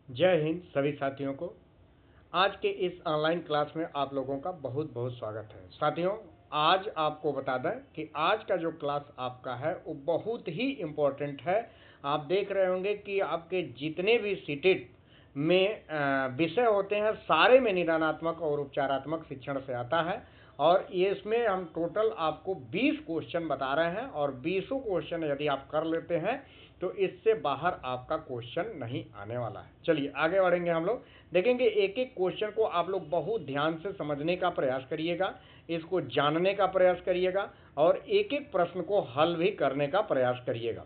जय हिंद सभी साथियों को। आज के इस ऑनलाइन क्लास में आप लोगों का बहुत बहुत स्वागत है। साथियों, आज आपको बता दें कि आज का जो क्लास आपका है वो बहुत ही इम्पोर्टेंट है। आप देख रहे होंगे कि आपके जितने भी सीटेट में विषय होते हैं सारे में निदानात्मक और उपचारात्मक शिक्षण से आता है। और ये इसमें हम टोटल आपको 20 क्वेश्चन बता रहे हैं और 20 क्वेश्चन यदि आप कर लेते हैं तो इससे बाहर आपका क्वेश्चन नहीं आने वाला है। चलिए आगे बढ़ेंगे। हम लोग देखेंगे एक एक क्वेश्चन को आप लोग बहुत ध्यान से समझने का प्रयास करिएगा, इसको जानने का प्रयास करिएगा और एक एक प्रश्न को हल भी करने का प्रयास करिएगा।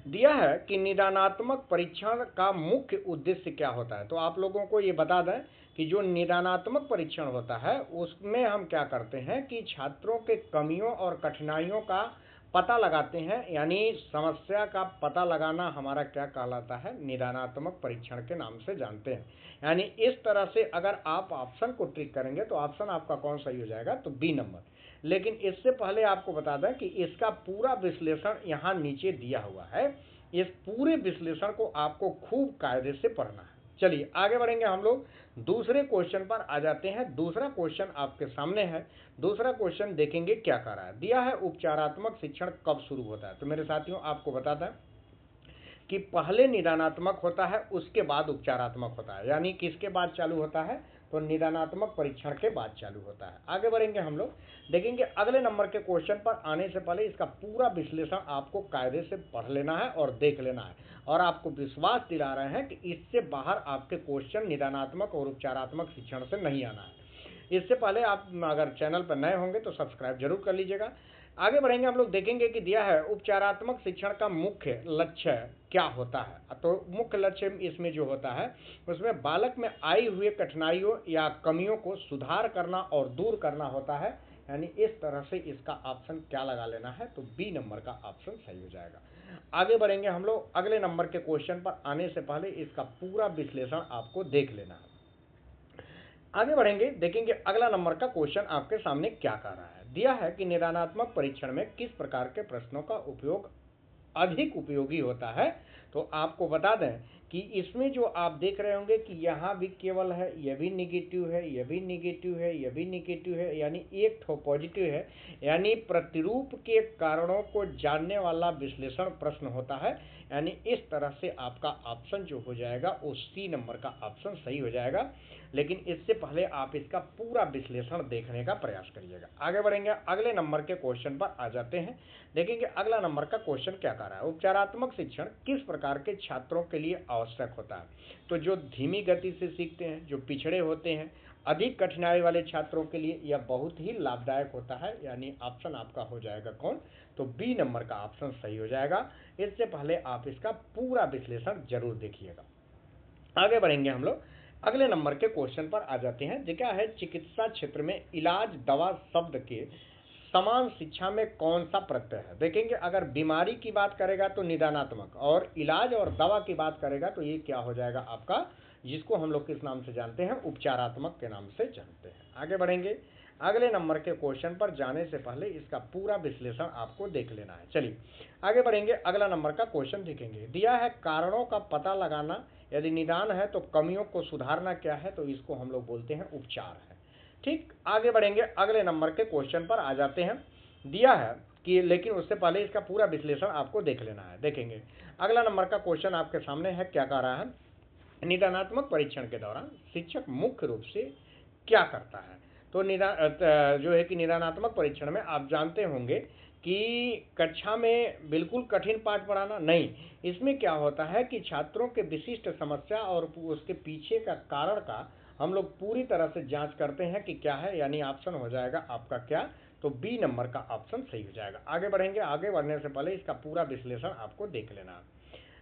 दिया है कि निदानात्मक परीक्षण का मुख्य उद्देश्य क्या होता है। तो आप लोगों को ये बता दें कि जो निदानात्मक परीक्षण होता है उसमें हम क्या करते हैं कि छात्रों के कमियों और कठिनाइयों का पता लगाते हैं, यानी समस्या का पता लगाना हमारा क्या कहलाता है, निदानात्मक परीक्षण के नाम से जानते हैं। यानी इस तरह से अगर आप ऑप्शन को ट्रिक करेंगे तो ऑप्शन आपका कौन सही हो जाएगा, तो बी नंबर। लेकिन इससे पहले आपको बता दें कि इसका पूरा विश्लेषण यहाँ नीचे दिया हुआ है। इस पूरे विश्लेषण को आपको खूब कायदे से पढ़ना है। चलिए आगे बढ़ेंगे। हम लोग दूसरे क्वेश्चन पर आ जाते हैं। दूसरा क्वेश्चन आपके सामने है। दूसरा क्वेश्चन देखेंगे क्या कर रहा है। दिया है उपचारात्मक शिक्षण कब शुरू होता है। तो मेरे साथियों आपको बता दें कि पहले निदानात्मक होता है उसके बाद उपचारात्मक होता है। यानी किसके बाद चालू होता है, तो निदानात्मक परीक्षण के बाद चालू होता है। आगे बढ़ेंगे। हम लोग देखेंगे अगले नंबर के क्वेश्चन पर आने से पहले इसका पूरा विश्लेषण आपको कायदे से पढ़ लेना है और देख लेना है और आपको विश्वास दिला रहे हैं कि इससे बाहर आपके क्वेश्चन निदानात्मक और उपचारात्मक शिक्षण से नहीं आना है। इससे पहले आप अगर चैनल पर नए होंगे तो सब्सक्राइब जरूर कर लीजिएगा। आगे बढ़ेंगे। हम लोग देखेंगे कि दिया है उपचारात्मक शिक्षण का मुख्य लक्ष्य क्या होता है। तो मुख्य लक्ष्य इसमें जो होता है उसमें बालक में आई हुए कठिनाइयों या कमियों को सुधार करना और दूर करना होता है। यानी इस तरह से इसका ऑप्शन क्या लगा लेना है, तो बी नंबर का ऑप्शन सही हो जाएगा। आगे बढ़ेंगे। हम लोग अगले नंबर के क्वेश्चन पर आने से पहले इसका पूरा विश्लेषण आपको देख लेना है। आगे बढ़ेंगे। देखेंगे अगला नंबर का क्वेश्चन आपके सामने क्या कह रहा है। दिया है कि निदानात्मक परीक्षण में किस प्रकार के प्रश्नों का उपयोग अधिक उपयोगी होता है। तो आपको बता दें कि इसमें जो आप देख रहे होंगे कि यहाँ भी केवल है, यह भी निगेटिव है, यह भी निगेटिव है, यह भी निगेटिव है, यानी एक ठो पॉजिटिव है। यानी प्रतिरूप के कारणों को जानने वाला विश्लेषण प्रश्न होता है। यानी इस तरह से आपका ऑप्शन जो हो जाएगा वो सी नंबर का ऑप्शन सही हो जाएगा। लेकिन इससे पहले आप इसका पूरा विश्लेषण देखने का प्रयास करिएगा। आगे बढ़ेंगे। अगले नंबर के क्वेश्चन पर आ जाते हैं। देखेंगे अगला नंबर का क्वेश्चन क्या कर रहा है। उपचारात्मक शिक्षण किस प्रकार के छात्रों के लिए आवश्यक होता है। तो जो धीमी गति से सीखते हैं, जो पिछड़े होते हैं, अधिक कठिनाई वाले छात्रों के लिए यह बहुत ही लाभदायक होता है। यानी ऑप्शन आपका हो जाएगा कौन, तो बी नंबर का ऑप्शन सही हो जाएगा। इससे पहले आप इसका पूरा विश्लेषण जरूर देखिएगा। आगे बढ़ेंगे। हम लोग अगले नंबर के क्वेश्चन पर आ जाते हैं। क्या है, चिकित्सा क्षेत्र में इलाज दवा शब्द के समान शिक्षा में कौन सा प्रत्यय है। देखेंगे अगर बीमारी की बात करेगा तो निदानात्मक, और इलाज और दवा की बात करेगा तो ये क्या हो जाएगा आपका, जिसको हम लोग किस नाम से जानते हैं, उपचारात्मक के नाम से जानते हैं। आगे बढ़ेंगे। अगले नंबर के क्वेश्चन पर जाने से पहले इसका पूरा विश्लेषण आपको देख लेना है। चलिए आगे बढ़ेंगे। अगला नंबर का क्वेश्चन देखेंगे। दिया है कारणों का पता लगाना यदि निदान है तो कमियों को सुधारना क्या है, तो इसको हम लोग बोलते हैं उपचार है। ठीक, आगे बढ़ेंगे। अगले नंबर के क्वेश्चन पर आ जाते हैं। दिया है कि लेकिन उससे पहले इसका पूरा विश्लेषण आपको देख लेना है। देखेंगे अगला नंबर का क्वेश्चन आपके सामने है। क्या कह रहा है, निदानात्मक परीक्षण के दौरान शिक्षक मुख्य रूप से क्या करता है। तो जो है कि निदानात्मक परीक्षण में आप जानते होंगे कि कक्षा में बिल्कुल कठिन पाठ पढ़ाना नहीं, इसमें क्या होता है कि छात्रों के विशिष्ट समस्या और उसके पीछे का कारण का हम लोग पूरी तरह से जांच करते हैं कि क्या है। यानी ऑप्शन हो जाएगा आपका क्या, तो बी नंबर का ऑप्शन सही हो जाएगा। आगे बढ़ेंगे। आगे बढ़ने से पहले इसका पूरा विश्लेषण आपको देख लेना है।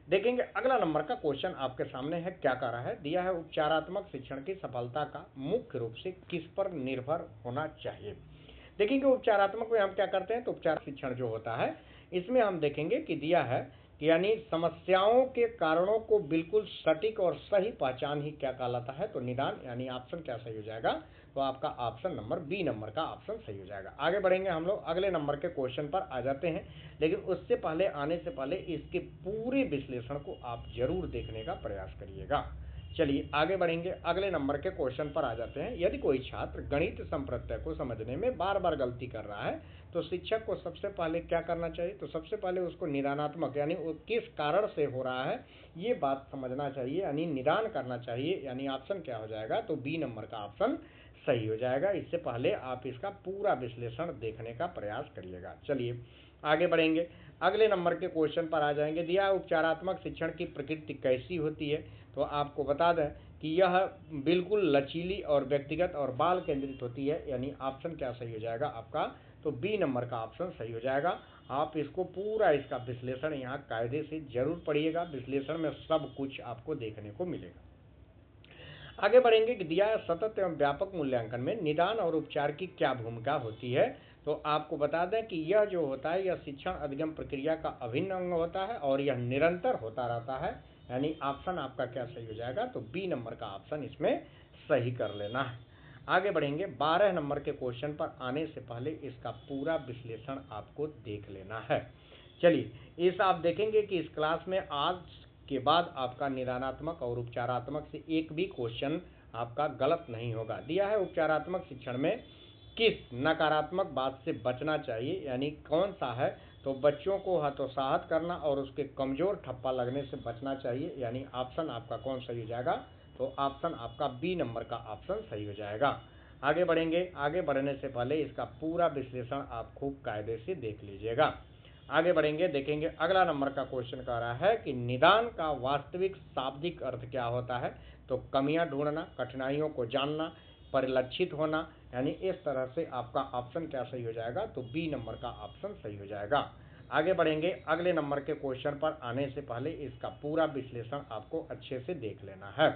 देखेंगे अगला नंबर का क्वेश्चन आपके सामने है। क्या कह रहा है, दिया है उपचारात्मक शिक्षण की सफलता का मुख्य रूप से किस पर निर्भर होना चाहिए। देखेंगे उपचारात्मक में हम क्या करते हैं, तो उपचार शिक्षण जो होता है इसमें हम देखेंगे कि दिया है कि यानी समस्याओं के कारणों को बिल्कुल सटीक और सही पहचान ही क्या कहलाता है, तो निदान, यानी ऑप्शन क्या सही हो जाएगा, तो आपका ऑप्शन नंबर बी नंबर का ऑप्शन सही हो जाएगा। आगे बढ़ेंगे हम लोग अगले नंबर के क्वेश्चन पर आ जाते हैं, लेकिन उससे पहले आने से पहले इसके पूरे विश्लेषण को आप जरूर देखने का प्रयास करिएगा। चलिए आगे बढ़ेंगे, अगले नंबर के क्वेश्चन पर आ जाते हैं। यदि कोई छात्र गणित संप्रत्यय को समझने में बार बार गलती कर रहा है तो शिक्षक को सबसे पहले क्या करना चाहिए, तो सबसे पहले उसको निदानात्मक यानी वो किस कारण से हो रहा है ये बात समझना चाहिए, यानी निदान करना चाहिए, यानी ऑप्शन क्या हो जाएगा, तो बी नंबर का ऑप्शन सही हो जाएगा। इससे पहले आप इसका पूरा विश्लेषण देखने का प्रयास करिएगा। चलिए आगे बढ़ेंगे, अगले नंबर के क्वेश्चन पर आ जाएंगे। दिया उपचारात्मक शिक्षण की प्रकृति कैसी होती है, तो आपको बता दें कि यह बिल्कुल लचीली और व्यक्तिगत और बाल केंद्रित होती है, यानी ऑप्शन क्या सही हो जाएगा आपका, तो बी नंबर का ऑप्शन सही हो जाएगा। आप इसको पूरा इसका विश्लेषण यहाँ कायदे से जरूर पढ़िएगा, विश्लेषण में सब कुछ आपको देखने को मिलेगा। आगे बढ़ेंगे कि दिया सतत एवं व्यापक मूल्यांकन में निदान और उपचार की क्या भूमिका होती है, तो आपको बता दें कि यह जो होता है यह शिक्षण अधिगम प्रक्रिया का अभिन्न अंग होता है और यह निरंतर होता रहता है, यानी ऑप्शन आपका क्या सही हो जाएगा, तो बी नंबर का ऑप्शन इसमें सही कर लेना है। आगे बढ़ेंगे, 12 नंबर के क्वेश्चन पर आने से पहले इसका पूरा विश्लेषण आपको देख लेना है। चलिए इस आप देखेंगे कि इस क्लास में आज के बाद आपका निदानात्मक और उपचारात्मक से एक भी क्वेश्चन आपका गलत नहीं होगा। दिया है उपचारात्मक शिक्षण में किस नकारात्मक बात से बचना चाहिए, यानी कौन सा है, तो बच्चों को हतोत्साहित करना और उसके कमजोर ठप्पा लगने से बचना चाहिए, यानी ऑप्शन आपका कौन सही हो जाएगा, तो ऑप्शन आपका बी नंबर का ऑप्शन सही हो जाएगा। आगे बढ़ेंगे, आगे बढ़ने से पहले इसका पूरा विश्लेषण आप खूब कायदे से देख लीजिएगा। आगे बढ़ेंगे, देखेंगे अगला नंबर का क्वेश्चन कह रहा है कि निदान का वास्तविक शाब्दिक अर्थ क्या होता है, तो कमियां ढूंढना, कठिनाइयों को जानना, परिलक्षित होना, यानी इस तरह से आपका ऑप्शन क्या सही हो जाएगा, तो बी नंबर का ऑप्शन सही हो जाएगा। आगे बढ़ेंगे, अगले नंबर के क्वेश्चन पर आने से पहले इसका पूरा विश्लेषण आपको अच्छे से देख लेना है।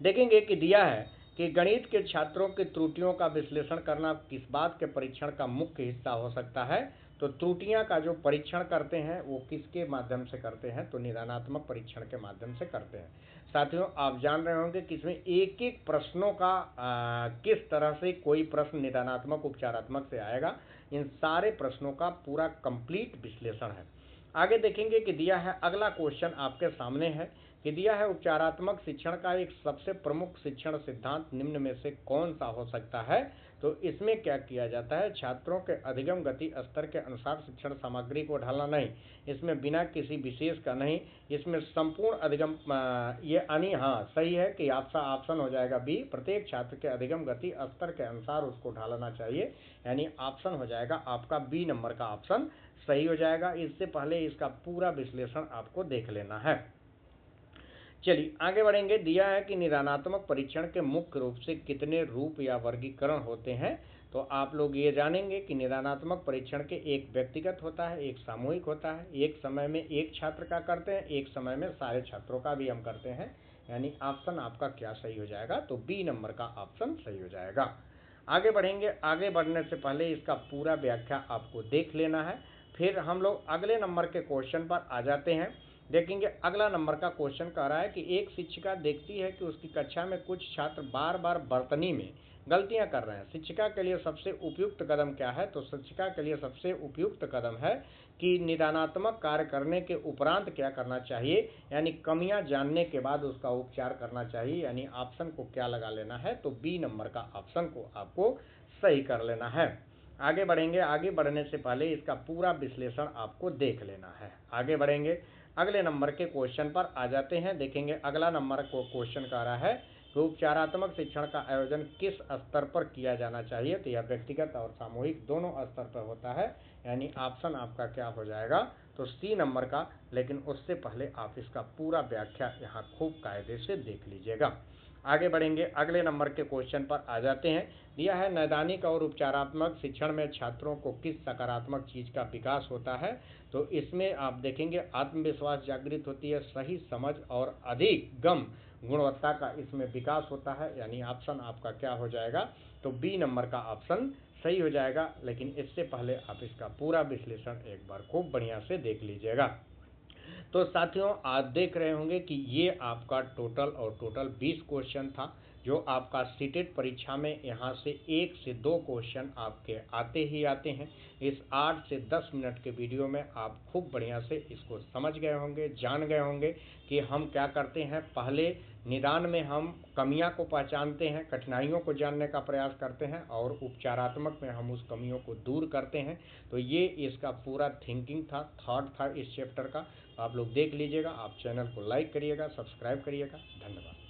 देखेंगे कि दिया है कि गणित के छात्रों की त्रुटियों का विश्लेषण करना किस बात के परीक्षण का मुख्य हिस्सा हो सकता है, तो त्रुटियां का जो परीक्षण करते हैं वो किसके माध्यम से करते हैं, तो निदानात्मक परीक्षण के माध्यम से करते हैं। साथियों आप जान रहे होंगे कि इसमें एक एक प्रश्नों का किस तरह से कोई प्रश्न निदानात्मक उपचारात्मक से आएगा, इन सारे प्रश्नों का पूरा कंप्लीट विश्लेषण है। आगे देखेंगे कि दिया है अगला क्वेश्चन आपके सामने है कि दिया है उपचारात्मक शिक्षण का एक सबसे प्रमुख शिक्षण सिद्धांत निम्न में से कौन सा हो सकता है, तो इसमें क्या किया जाता है, छात्रों के अधिगम गति स्तर के अनुसार शिक्षण सामग्री को ढालना नहीं, इसमें बिना किसी विशेष का नहीं, इसमें संपूर्ण अधिगम ये यानी हाँ सही है कि आपका ऑप्शन हो जाएगा बी, प्रत्येक छात्र के अधिगम गति स्तर के अनुसार उसको ढालना चाहिए, यानी ऑप्शन हो जाएगा आपका बी नंबर का ऑप्शन सही हो जाएगा। इससे पहले इसका पूरा विश्लेषण आपको देख लेना है। चलिए आगे बढ़ेंगे, दिया है कि निदानात्मक परीक्षण के मुख्य रूप से कितने रूप या वर्गीकरण होते हैं, तो आप लोग ये जानेंगे कि निदानात्मक परीक्षण के एक व्यक्तिगत होता है, एक सामूहिक होता है, एक समय में एक छात्र का करते हैं, एक समय में सारे छात्रों का भी हम करते हैं, यानी ऑप्शन आपका क्या सही हो जाएगा, तो बी नंबर का ऑप्शन सही हो जाएगा। आगे बढ़ेंगे, आगे बढ़ने से पहले इसका पूरा व्याख्या आपको देख लेना है, फिर हम लोग अगले नंबर के क्वेश्चन पर आ जाते हैं। देखेंगे अगला नंबर का क्वेश्चन कह रहा है कि एक शिक्षिका देखती है कि उसकी कक्षा में कुछ छात्र बार बार बर्तनी में गलतियां कर रहे हैं, शिक्षिका के लिए सबसे उपयुक्त कदम क्या है, तो शिक्षिका के लिए सबसे उपयुक्त कदम है कि निदानात्मक कार्य करने के उपरांत क्या करना चाहिए, यानी कमियां जानने के बाद उसका उपचार करना चाहिए, यानी ऑप्शन को क्या लगा लेना है, तो बी नंबर का ऑप्शन को आपको सही कर लेना है। आगे बढ़ेंगे, आगे बढ़ने से पहले इसका पूरा विश्लेषण आपको देख लेना है। आगे बढ़ेंगे, अगले नंबर के क्वेश्चन पर आ जाते हैं। देखेंगे अगला नंबर को क्वेश्चन कह रहा है कि उपचारात्मक शिक्षण का आयोजन किस स्तर पर किया जाना चाहिए, तो यह व्यक्तिगत और सामूहिक दोनों स्तर पर होता है, यानी ऑप्शन आपका क्या हो जाएगा, तो सी नंबर का। लेकिन उससे पहले आप इसका पूरा व्याख्या यहाँ खूब कायदे से देख लीजिएगा। आगे बढ़ेंगे, अगले नंबर के क्वेश्चन पर आ जाते हैं। दिया है नैदानिक और उपचारात्मक शिक्षण में छात्रों को किस सकारात्मक चीज का विकास होता है, तो इसमें आप देखेंगे आत्मविश्वास जागृत होती है, सही समझ और अधिक गम गुणवत्ता का इसमें विकास होता है, यानी ऑप्शन आपका क्या हो जाएगा, तो बी नंबर का ऑप्शन सही हो जाएगा। लेकिन इससे पहले आप इसका पूरा विश्लेषण एक बार खूब बढ़िया से देख लीजिएगा। तो साथियों आप देख रहे होंगे कि ये आपका टोटल 20 क्वेश्चन था, जो आपका सीटेट परीक्षा में यहाँ से 1 से 2 क्वेश्चन आपके आते ही आते हैं। इस 8 से 10 मिनट के वीडियो में आप खूब बढ़िया से इसको समझ गए होंगे, जान गए होंगे कि हम क्या करते हैं। पहले निदान में हम कमियां को पहचानते हैं, कठिनाइयों को जानने का प्रयास करते हैं और उपचारात्मक में हम उस कमियों को दूर करते हैं। तो ये इसका पूरा थिंकिंग था, थॉट था इस चैप्टर का। आप लोग देख लीजिएगा, आप चैनल को लाइक करिएगा, सब्सक्राइब करिएगा। धन्यवाद।